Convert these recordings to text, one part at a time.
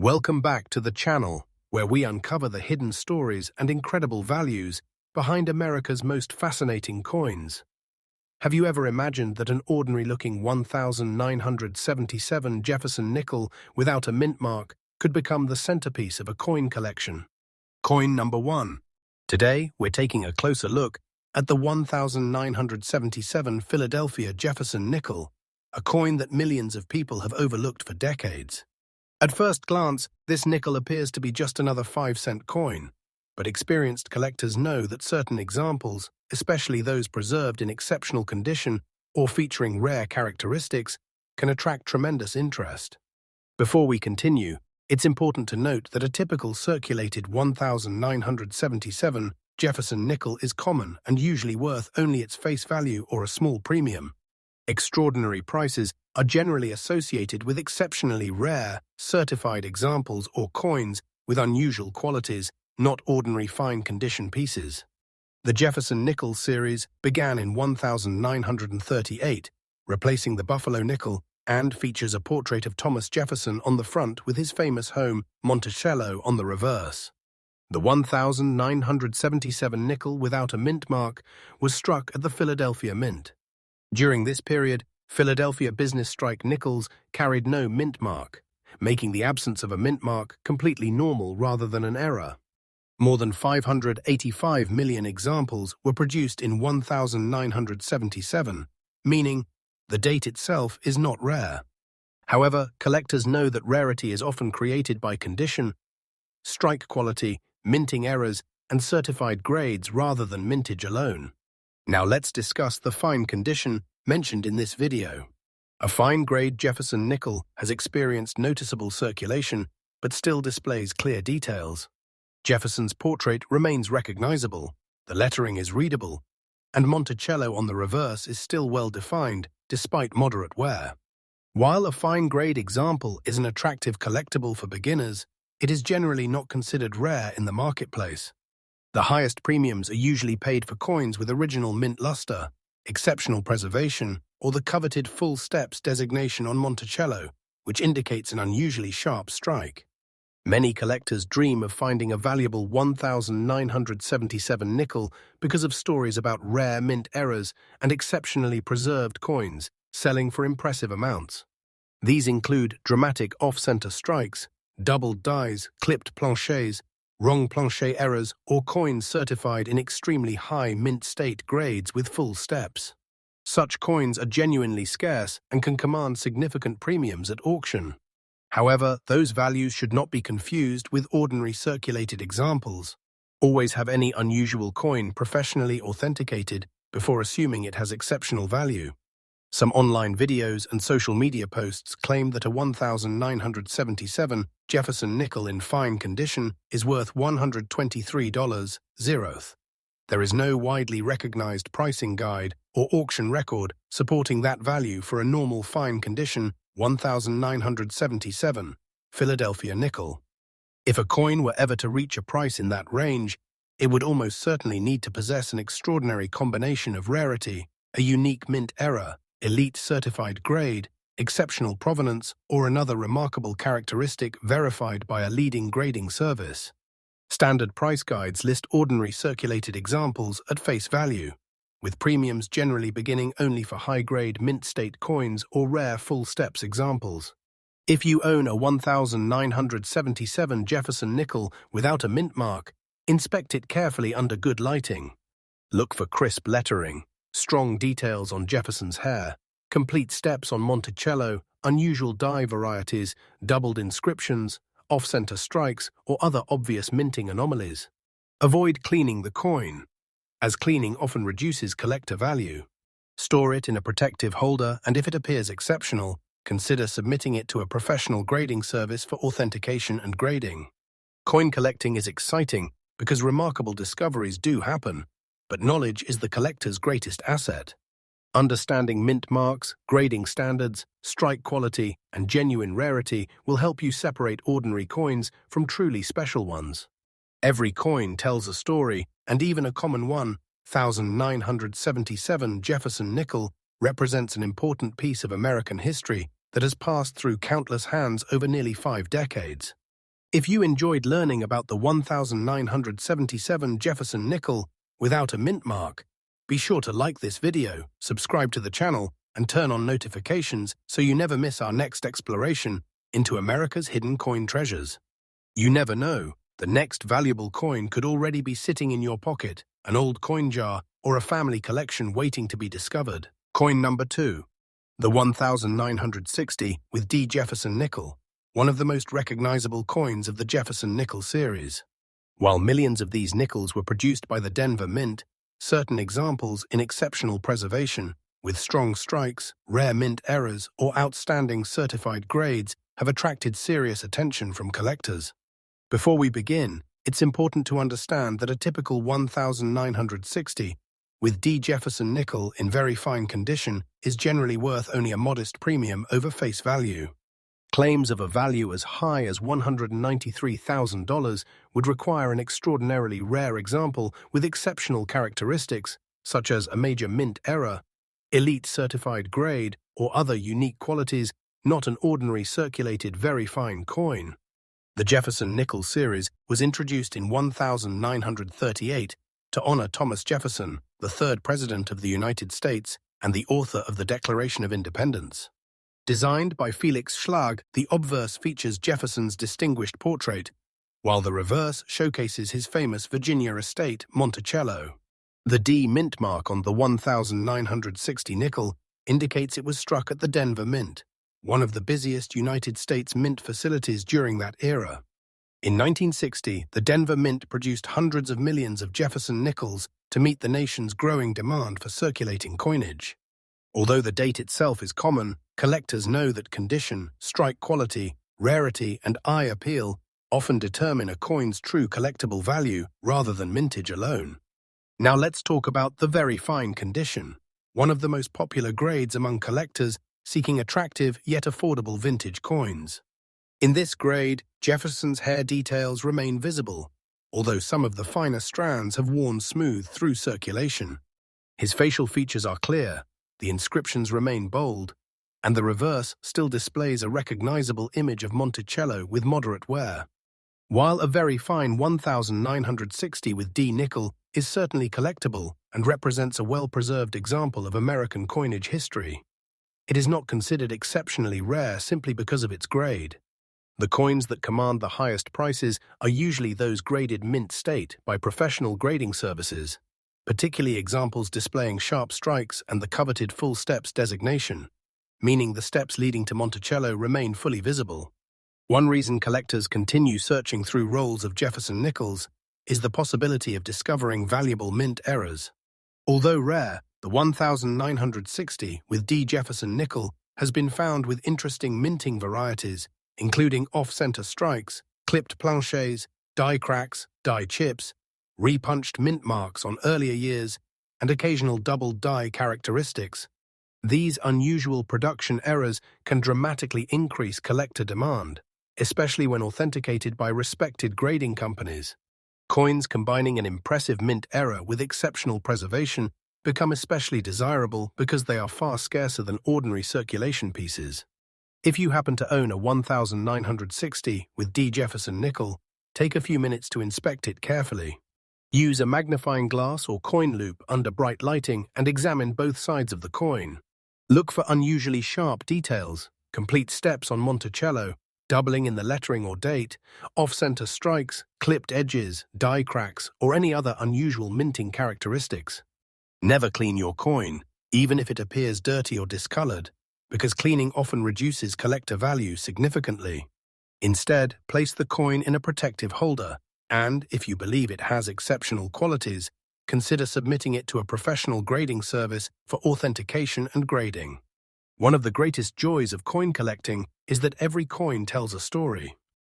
Welcome back to the channel, where we uncover the hidden stories and incredible values behind America's most fascinating coins. Have you ever imagined that an ordinary-looking 1977 Jefferson nickel without a mint mark could become the centerpiece of a coin collection? Coin number 1. Today, we're taking a closer look at the 1977 Philadelphia Jefferson Nickel, a coin that millions of people have overlooked for decades. At first glance, this nickel appears to be just another 5-cent coin, but experienced collectors know that certain examples, especially those preserved in exceptional condition or featuring rare characteristics, can attract tremendous interest. Before we continue, it's important to note that a typical circulated 1977 Jefferson nickel is common and usually worth only its face value or a small premium. Extraordinary prices are generally associated with exceptionally rare, certified examples or coins with unusual qualities, not ordinary fine condition pieces. The Jefferson Nickel series began in 1938, replacing the Buffalo nickel, and features a portrait of Thomas Jefferson on the front with his famous home, Monticello, on the reverse. The 1977 nickel without a mint mark was struck at the Philadelphia Mint. During this period, Philadelphia business strike nickels carried no mint mark, making the absence of a mint mark completely normal rather than an error. More than 585 million examples were produced in 1977, meaning the date itself is not rare. However, collectors know that rarity is often created by condition, strike quality, minting errors, and certified grades rather than mintage alone. Now let's discuss the fine condition mentioned in this video. A fine-grade Jefferson nickel has experienced noticeable circulation, but still displays clear details. Jefferson's portrait remains recognizable, the lettering is readable, and Monticello on the reverse is still well-defined, despite moderate wear. While a fine-grade example is an attractive collectible for beginners, it is generally not considered rare in the marketplace. The highest premiums are usually paid for coins with original mint luster, exceptional preservation, or the coveted full steps designation on Monticello, which indicates an unusually sharp strike. Many collectors dream of finding a valuable 1977 nickel because of stories about rare mint errors and exceptionally preserved coins selling for impressive amounts. These include dramatic off-center strikes, doubled dies, clipped planchets, wrong planchet errors, or coins certified in extremely high mint state grades with full steps. Such coins are genuinely scarce and can command significant premiums at auction. However, those values should not be confused with ordinary circulated examples. Always have any unusual coin professionally authenticated before assuming it has exceptional value. Some online videos and social media posts claim that a 1977 Jefferson nickel in fine condition is worth $123. There is no widely recognized pricing guide or auction record supporting that value for a normal fine condition 1977 Philadelphia nickel. If a coin were ever to reach a price in that range, it would almost certainly need to possess an extraordinary combination of rarity, a unique mint error, elite certified grade, exceptional provenance, or another remarkable characteristic verified by a leading grading service. Standard price guides list ordinary circulated examples at face value, with premiums generally beginning only for high-grade mint-state coins or rare full-steps examples. If you own a 1977 Jefferson nickel without a mint mark, inspect it carefully under good lighting. Look for crisp lettering, strong details on Jefferson's hair, complete steps on Monticello, unusual die varieties, doubled inscriptions, off-center strikes, or other obvious minting anomalies. Avoid cleaning the coin, as cleaning often reduces collector value. Store it in a protective holder, and if it appears exceptional, consider submitting it to a professional grading service for authentication and grading. Coin collecting is exciting because remarkable discoveries do happen, but knowledge is the collector's greatest asset. Understanding mint marks, grading standards, strike quality, and genuine rarity will help you separate ordinary coins from truly special ones. Every coin tells a story, and even a common 1977 Jefferson nickel represents an important piece of American history that has passed through countless hands over nearly 5 decades. If you enjoyed learning about the 1977 Jefferson Nickel without a mint mark, be sure to like this video, subscribe to the channel, and turn on notifications so you never miss our next exploration into America's hidden coin treasures. You never know, the next valuable coin could already be sitting in your pocket, an old coin jar, or a family collection waiting to be discovered. Coin number 2. The 1960 with D Jefferson Nickel, one of the most recognizable coins of the Jefferson Nickel series. While millions of these nickels were produced by the Denver Mint, certain examples in exceptional preservation, with strong strikes, rare mint errors, or outstanding certified grades, have attracted serious attention from collectors. Before we begin, it's important to understand that a typical 1960 with D Jefferson Nickel in very fine condition is generally worth only a modest premium over face value. Claims of a value as high as $193,000 would require an extraordinarily rare example with exceptional characteristics, such as a major mint error, elite certified grade, or other unique qualities, not an ordinary circulated very fine coin. The Jefferson Nickel series was introduced in 1938 to honor Thomas Jefferson, the third President of the United States and the author of the Declaration of Independence. Designed by Felix Schlag, the obverse features Jefferson's distinguished portrait, while the reverse showcases his famous Virginia estate, Monticello. The D mint mark on the 1960 nickel indicates it was struck at the Denver Mint, one of the busiest United States mint facilities during that era. In 1960, the Denver Mint produced hundreds of millions of Jefferson nickels to meet the nation's growing demand for circulating coinage. Although the date itself is common, collectors know that condition, strike quality, rarity, and eye appeal often determine a coin's true collectible value rather than mintage alone. Now let's talk about the very fine condition, one of the most popular grades among collectors seeking attractive yet affordable vintage coins. In this grade, Jefferson's hair details remain visible, although some of the finer strands have worn smooth through circulation. His facial features are clear, the inscriptions remain bold, and the reverse still displays a recognizable image of Monticello with moderate wear. While a very fine 1960 with D nickel is certainly collectible and represents a well-preserved example of American coinage history, it is not considered exceptionally rare simply because of its grade. The coins that command the highest prices are usually those graded mint state by professional grading services, particularly examples displaying sharp strikes and the coveted full steps designation, meaning the steps leading to Monticello remain fully visible. One reason collectors continue searching through rolls of Jefferson nickels is the possibility of discovering valuable mint errors. Although rare, the 1960 with D Jefferson Nickel has been found with interesting minting varieties, including off-center strikes, clipped planchets, die cracks, die chips, repunched mint marks on earlier years, and occasional double die characteristics. These unusual production errors can dramatically increase collector demand, especially when authenticated by respected grading companies. Coins combining an impressive mint error with exceptional preservation become especially desirable because they are far scarcer than ordinary circulation pieces. If you happen to own a 1960 with D Jefferson Nickel, take a few minutes to inspect it carefully. Use a magnifying glass or coin loop under bright lighting and examine both sides of the coin. Look for unusually sharp details, complete steps on Monticello, doubling in the lettering or date, off-center strikes, clipped edges, die cracks, or any other unusual minting characteristics. Never clean your coin, even if it appears dirty or discolored, because cleaning often reduces collector value significantly. Instead, place the coin in a protective holder, and, if you believe it has exceptional qualities, consider submitting it to a professional grading service for authentication and grading. One of the greatest joys of coin collecting is that every coin tells a story.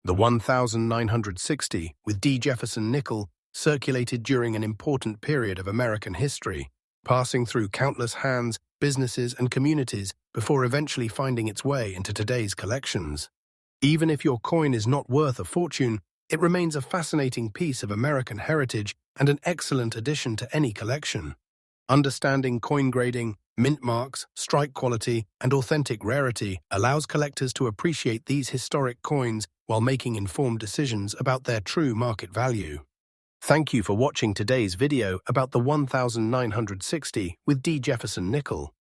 The 1960 with D Jefferson Nickel circulated during an important period of American history, passing through countless hands, businesses, and communities before eventually finding its way into today's collections. Even if your coin is not worth a fortune, it remains a fascinating piece of American heritage and an excellent addition to any collection. Understanding coin grading, Mint marks, strike quality, and authentic rarity allows collectors to appreciate these historic coins while making informed decisions about their true market value. Thank you for watching today's video about the 1960 with D Jefferson Nickel.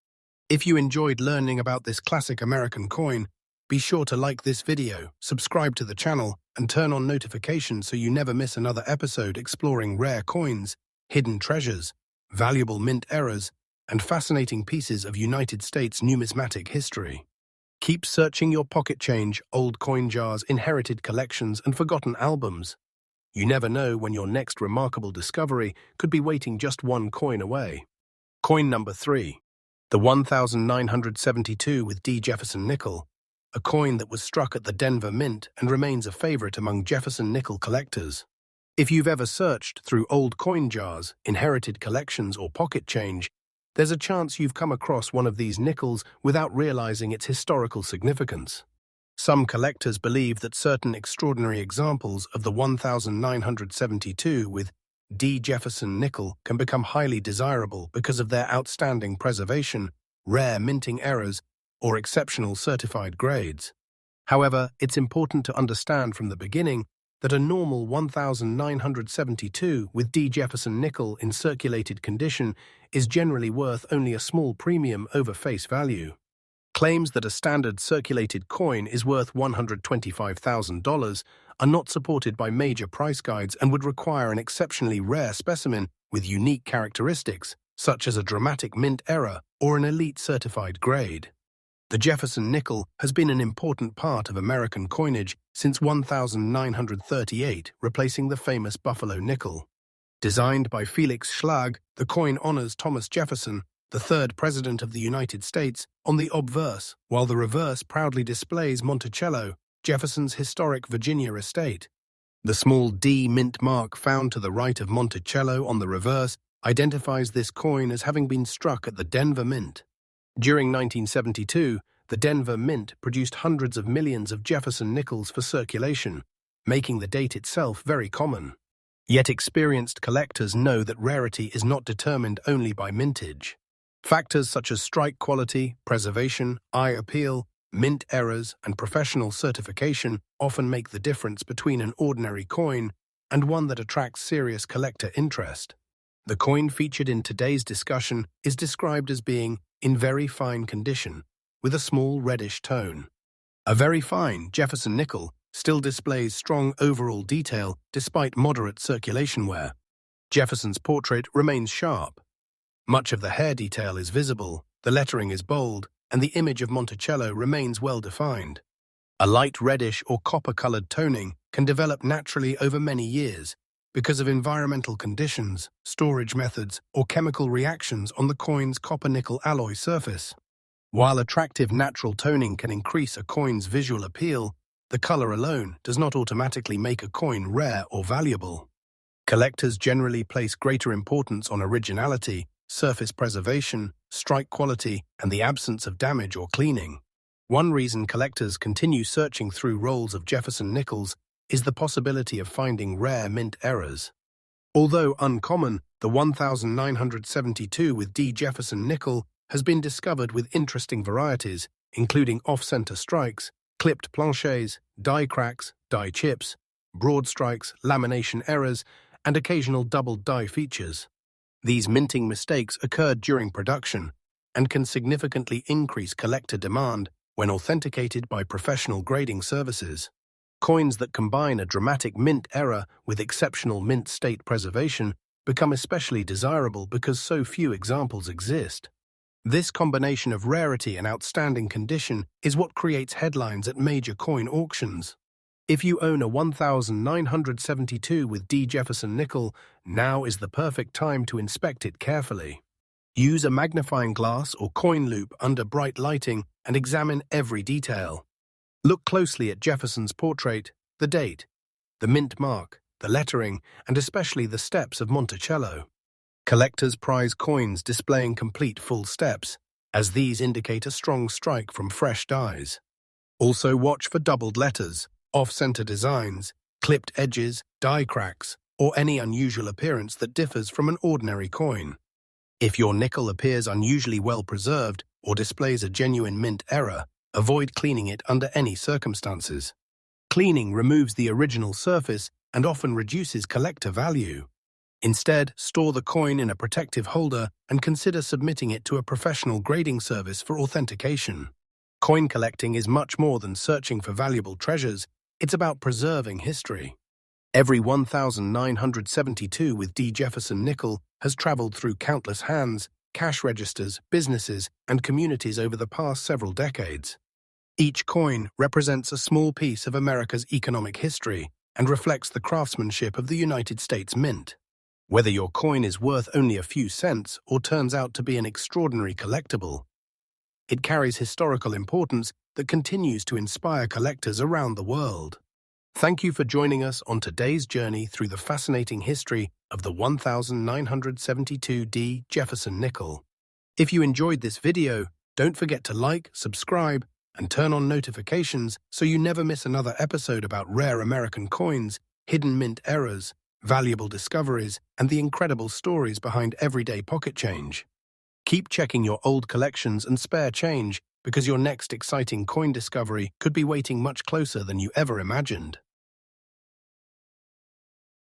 If you enjoyed learning about this classic American coin, be sure to like this video, subscribe to the channel, and turn on notifications so you never miss another episode exploring rare coins, hidden treasures, valuable mint errors, and fascinating pieces of United States numismatic history. Keep searching your pocket change, old coin jars, inherited collections, and forgotten albums. You never know when your next remarkable discovery could be waiting just one coin away. Coin number 3. The 1972 with D Jefferson Nickel, a coin that was struck at the Denver Mint and remains a favorite among Jefferson nickel collectors. If you've ever searched through old coin jars, inherited collections, or pocket change, there's a chance you've come across one of these nickels without realizing its historical significance. Some collectors believe that certain extraordinary examples of the 1972 with D Jefferson Nickel can become highly desirable because of their outstanding preservation, rare minting errors, or exceptional certified grades. However, it's important to understand from the beginning that a normal 1972 with D Jefferson Nickel in circulated condition is generally worth only a small premium over face value. Claims that a standard circulated coin is worth $125,000 are not supported by major price guides and would require an exceptionally rare specimen with unique characteristics, such as a dramatic mint error or an elite certified grade. The Jefferson Nickel has been an important part of American coinage since 1938, replacing the famous Buffalo nickel. Designed by Felix Schlag, the coin honors Thomas Jefferson, the third President of the United States, on the obverse, while the reverse proudly displays Monticello, Jefferson's historic Virginia estate. The small D mint mark found to the right of Monticello on the reverse identifies this coin as having been struck at the Denver Mint. During 1972, the Denver Mint produced hundreds of millions of Jefferson nickels for circulation, making the date itself very common. Yet experienced collectors know that rarity is not determined only by mintage. Factors such as strike quality, preservation, eye appeal, mint errors, and professional certification often make the difference between an ordinary coin and one that attracts serious collector interest. The coin featured in today's discussion is described as being in very fine condition, with a small reddish tone. A very fine Jefferson nickel still displays strong overall detail despite moderate circulation wear. Jefferson's portrait remains sharp. Much of the hair detail is visible, the lettering is bold, and the image of Monticello remains well defined. A light reddish or copper-colored toning can develop naturally over many years because of environmental conditions, storage methods, or chemical reactions on the coin's copper-nickel alloy surface. While attractive natural toning can increase a coin's visual appeal, the color alone does not automatically make a coin rare or valuable. Collectors generally place greater importance on originality, surface preservation, strike quality, and the absence of damage or cleaning. One reason collectors continue searching through rolls of Jefferson nickels is the possibility of finding rare mint errors. Although uncommon, the 1972 with D Jefferson Nickel has been discovered with interesting varieties, including off-center strikes, clipped planchets, die cracks, die chips, broad strikes, lamination errors, and occasional double die features. These minting mistakes occurred during production and can significantly increase collector demand when authenticated by professional grading services. Coins that combine a dramatic mint error with exceptional mint state preservation become especially desirable because so few examples exist. This combination of rarity and outstanding condition is what creates headlines at major coin auctions. If you own a 1972 with D Jefferson Nickel, now is the perfect time to inspect it carefully. Use a magnifying glass or coin loop under bright lighting and examine every detail. Look closely at Jefferson's portrait, the date, the mint mark, the lettering, and especially the steps of Monticello. Collectors prize coins displaying complete full steps, as these indicate a strong strike from fresh dies. Also watch for doubled letters, off-center designs, clipped edges, die cracks, or any unusual appearance that differs from an ordinary coin. If your nickel appears unusually well preserved or displays a genuine mint error, avoid cleaning it under any circumstances. Cleaning removes the original surface and often reduces collector value. Instead, store the coin in a protective holder and consider submitting it to a professional grading service for authentication. Coin collecting is much more than searching for valuable treasures, it's about preserving history. Every 1,972 with D Jefferson Nickel has traveled through countless hands, cash registers, businesses, and communities over the past several decades. Each coin represents a small piece of America's economic history and reflects the craftsmanship of the United States Mint. Whether your coin is worth only a few cents or turns out to be an extraordinary collectible, it carries historical importance that continues to inspire collectors around the world. Thank you for joining us on today's journey through the fascinating history of the 1972 D Jefferson Nickel. If you enjoyed this video, don't forget to like, subscribe, and turn on notifications so you never miss another episode about rare American coins, hidden mint errors, valuable discoveries, and the incredible stories behind everyday pocket change. Keep checking your old collections and spare change because your next exciting coin discovery could be waiting much closer than you ever imagined.